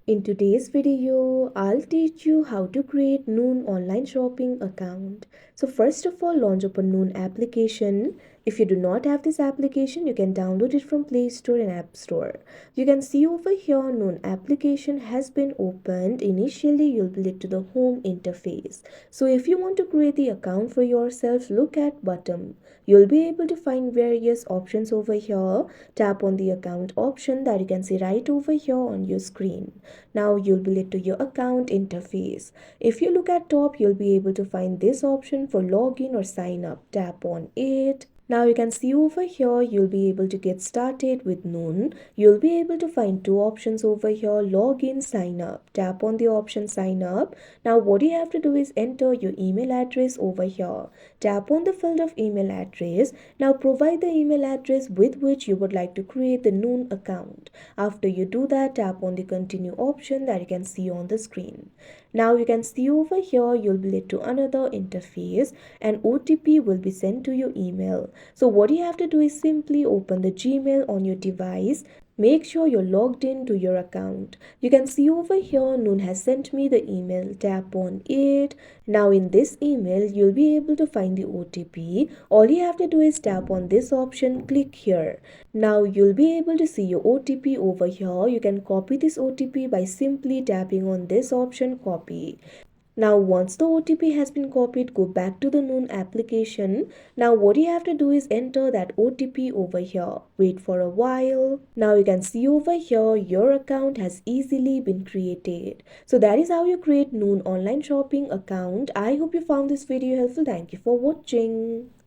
In today's video, I'll teach you how to create Noon online shopping account. So first of all, launch up a Noon application. If you do not have this application, you can download it from Play Store and App Store. You can see over here Noon application has been opened. Initially, you'll be led to the home interface. So if you want to create the account for yourself, look at bottom. You'll be able to find various options over here. Tap on the account option that you can see right over here on your screen. Now you'll be led to your account interface. If you look at top, you'll be able to find this option for login or sign up. Tap on it. Now you can see over here, you'll be able to get started with Noon. You'll be able to find two options over here, login, sign up. Tap on the option sign up. Now what you have to do is enter your email address over here. Tap on the field of email address. Now provide the email address with which you would like to create the Noon account. After you do that, tap on the continue option that you can see on the screen. Now you can see over here, you'll be led to another interface and OTP will be sent to your email. So what you have to do is simply open the Gmail on your device. Make sure you're logged in to your account. You can see over here Noon has sent me the email. Tap on it. Now in this email you'll be able to find the OTP. All you have to do is tap on this option, click here. Now you'll be able to see your OTP over here. You can copy this OTP by simply tapping on this option, copy. Now once the OTP has been copied, go back to the Noon application. Now what you have to do is enter that OTP over here. Wait for a while. Now you can see over here your account has easily been created. So that is how you create Noon online shopping account. I hope you found this video helpful. Thank you for watching.